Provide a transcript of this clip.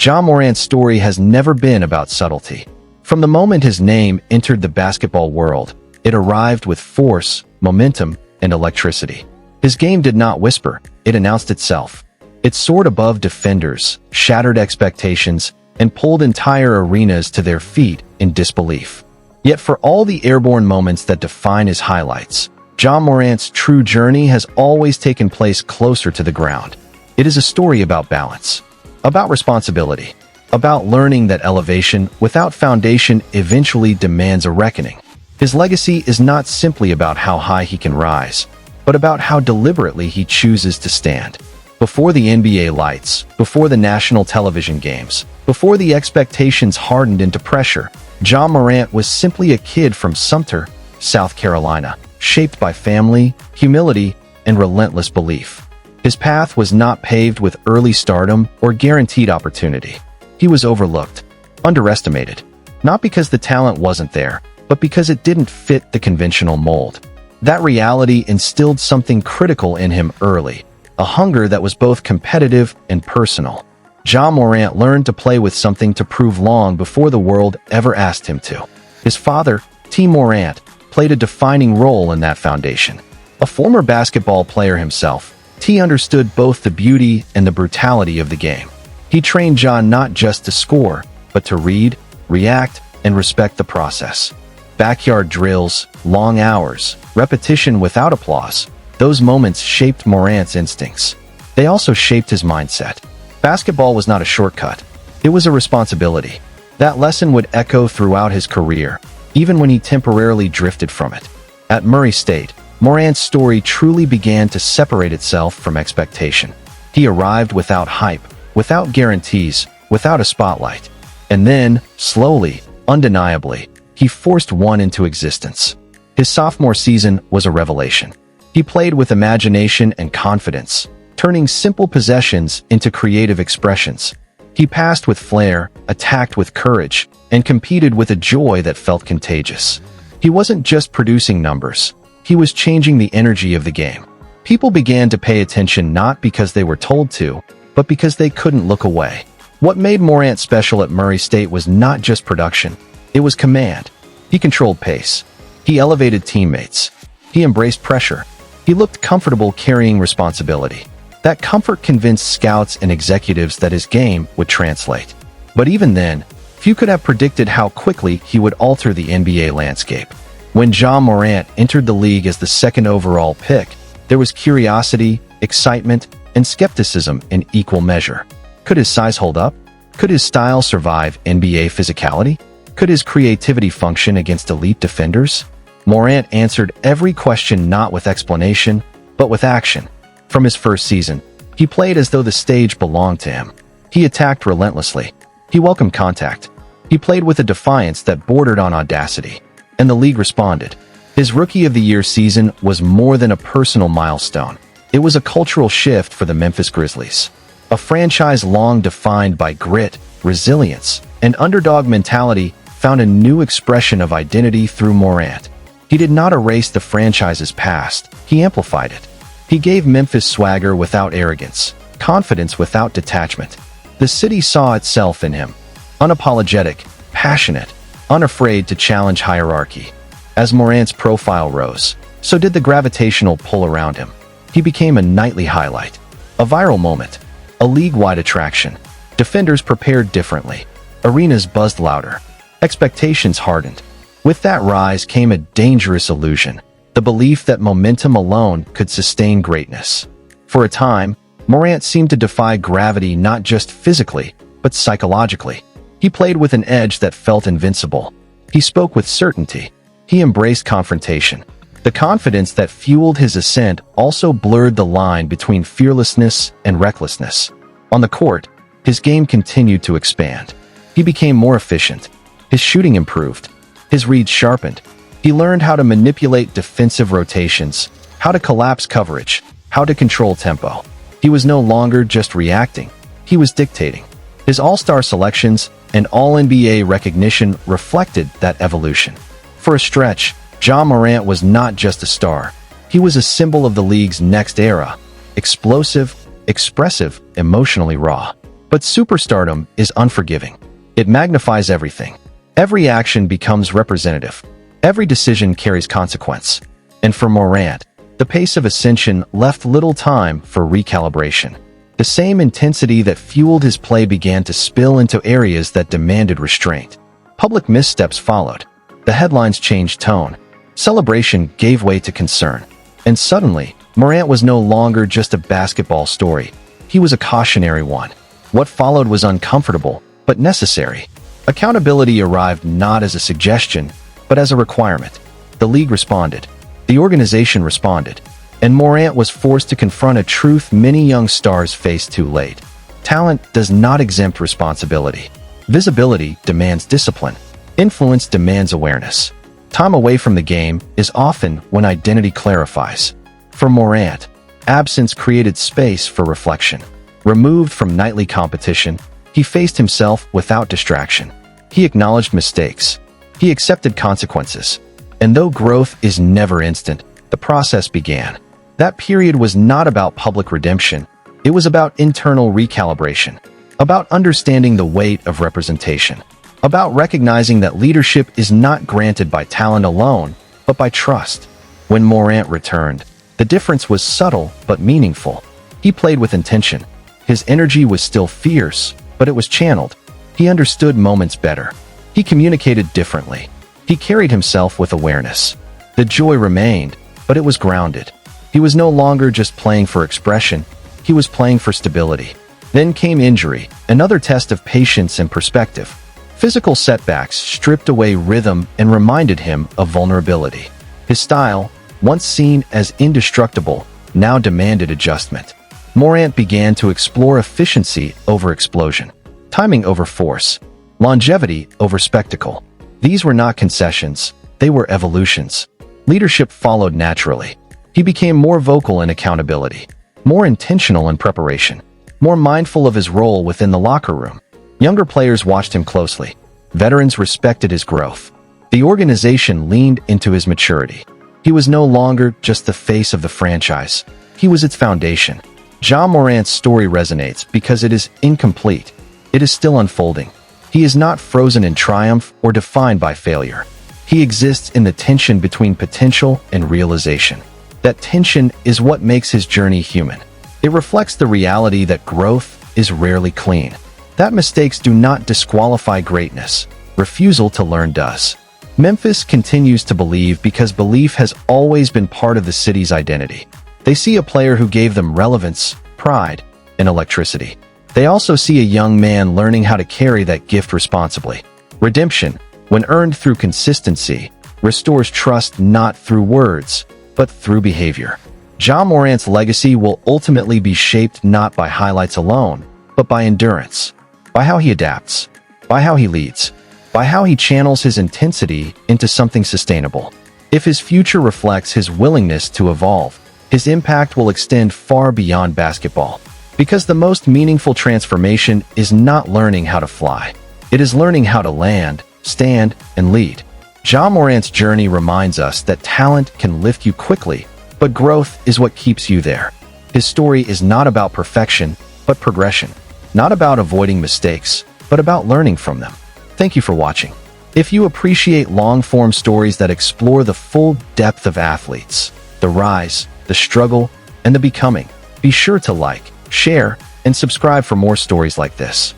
Ja Morant's story has never been about subtlety. From the moment his name entered the basketball world, it arrived with force, momentum, and electricity. His game did not whisper, it announced itself. It soared above defenders, shattered expectations, and pulled entire arenas to their feet in disbelief. Yet for all the airborne moments that define his highlights, Ja Morant's true journey has always taken place closer to the ground. It is a story about balance, about responsibility, about learning that elevation without foundation eventually demands a reckoning. His legacy is not simply about how high he can rise, but about how deliberately he chooses to stand. Before the NBA lights, before the national television games, before the expectations hardened into pressure, Ja Morant was simply a kid from Sumter, South Carolina, shaped by family, humility, and relentless belief. His path was not paved with early stardom or guaranteed opportunity. He was overlooked, underestimated, not because the talent wasn't there, but because it didn't fit the conventional mold. That reality instilled something critical in him early, a hunger that was both competitive and personal. Ja Morant learned to play with something to prove long before the world ever asked him to. His father, T. Morant, played a defining role in that foundation. A former basketball player himself, T understood both the beauty and the brutality of the game. He trained Ja not just to score, but to read, react, and respect the process. Backyard drills, long hours, repetition without applause. Those moments shaped Morant's instincts. They also shaped his mindset. Basketball was not a shortcut. It was a responsibility. That lesson would echo throughout his career, even when he temporarily drifted from it. At Murray State, Morant's story truly began to separate itself from expectation. He arrived without hype, without guarantees, without a spotlight. And then, slowly, undeniably, he forced one into existence. His sophomore season was a revelation. He played with imagination and confidence, turning simple possessions into creative expressions. He passed with flair, attacked with courage, and competed with a joy that felt contagious. He wasn't just producing numbers. He was changing the energy of the game. People began to pay attention not because they were told to, but because they couldn't look away. What made Morant special at Murray State was not just production. It was command. He controlled pace. He elevated teammates. He embraced pressure. He looked comfortable carrying responsibility. That comfort convinced scouts and executives that his game would translate. But even then, few could have predicted how quickly he would alter the NBA landscape. When Ja Morant entered the league as the second overall pick, there was curiosity, excitement, and skepticism in equal measure. Could his size hold up? Could his style survive NBA physicality? Could his creativity function against elite defenders? Morant answered every question not with explanation, but with action. From his first season, he played as though the stage belonged to him. He attacked relentlessly. He welcomed contact. He played with a defiance that bordered on audacity. And the league responded. His Rookie of the Year season was more than a personal milestone. It was a cultural shift for the Memphis Grizzlies. A franchise long defined by grit, resilience, and underdog mentality found a new expression of identity through Morant. He did not erase the franchise's past. He amplified it. He gave Memphis swagger without arrogance, confidence without detachment. The city saw itself in him. Unapologetic, passionate, unafraid to challenge hierarchy. As Morant's profile rose, so did the gravitational pull around him. He became a nightly highlight, a viral moment, a league-wide attraction. Defenders prepared differently. Arenas buzzed louder. Expectations hardened. With that rise came a dangerous illusion, the belief that momentum alone could sustain greatness. For a time, Morant seemed to defy gravity not just physically, but psychologically. He played with an edge that felt invincible. He spoke with certainty. He embraced confrontation. The confidence that fueled his ascent also blurred the line between fearlessness and recklessness. On the court, his game continued to expand. He became more efficient. His shooting improved. His reads sharpened. He learned how to manipulate defensive rotations, how to collapse coverage, how to control tempo. He was no longer just reacting. He was dictating. His all-star selections and all-NBA recognition reflected that evolution. For a stretch, Ja Morant was not just a star. He was a symbol of the league's next era. Explosive, expressive, emotionally raw. But superstardom is unforgiving. It magnifies everything. Every action becomes representative. Every decision carries consequence. And for Morant, the pace of ascension left little time for recalibration. The same intensity that fueled his play began to spill into areas that demanded restraint. Public missteps followed. The headlines changed tone. Celebration gave way to concern. And suddenly, Morant was no longer just a basketball story. He was a cautionary one. What followed was uncomfortable, but necessary. Accountability arrived not as a suggestion, but as a requirement. The league responded. The organization responded. And Morant was forced to confront a truth many young stars face too late. Talent does not exempt responsibility. Visibility demands discipline. Influence demands awareness. Time away from the game is often when identity clarifies. For Morant, absence created space for reflection. Removed from nightly competition, he faced himself without distraction. He acknowledged mistakes. He accepted consequences. And though growth is never instant, the process began. That period was not about public redemption. It was about internal recalibration, about understanding the weight of representation, about recognizing that leadership is not granted by talent alone, but by trust. When Morant returned, the difference was subtle but meaningful. He played with intention. His energy was still fierce, but it was channeled. He understood moments better. He communicated differently. He carried himself with awareness. The joy remained, but it was grounded. He was no longer just playing for expression. He was playing for stability. Then came injury, another test of patience and perspective. Physical setbacks stripped away rhythm and reminded him of vulnerability. His style, once seen as indestructible, now demanded adjustment. Morant began to explore efficiency over explosion, timing over force, longevity over spectacle. These were not concessions, they were evolutions. Leadership followed naturally. He became more vocal in accountability, more intentional in preparation, more mindful of his role within the locker room. Younger players watched him closely. Veterans respected his growth. The organization leaned into his maturity. He was no longer just the face of the franchise. He was its foundation. Ja Morant's story resonates because it is incomplete. It is still unfolding. He is not frozen in triumph or defined by failure. He exists in the tension between potential and realization. That tension is what makes his journey human. It reflects the reality that growth is rarely clean. That mistakes do not disqualify greatness. Refusal to learn does. Memphis continues to believe because belief has always been part of the city's identity. They see a player who gave them relevance, pride, and electricity. They also see a young man learning how to carry that gift responsibly. Redemption, when earned through consistency, restores trust not through words, but through behavior. Ja Morant's legacy will ultimately be shaped not by highlights alone, but by endurance, by how he adapts, by how he leads, by how he channels his intensity into something sustainable. If his future reflects his willingness to evolve, his impact will extend far beyond basketball. Because the most meaningful transformation is not learning how to fly. It is learning how to land, stand, and lead. Ja Morant's journey reminds us that talent can lift you quickly, but growth is what keeps you there. His story is not about perfection, but progression. Not about avoiding mistakes, but about learning from them. Thank you for watching. If you appreciate long-form stories that explore the full depth of athletes, the rise, the struggle, and the becoming, be sure to like, share, and subscribe for more stories like this.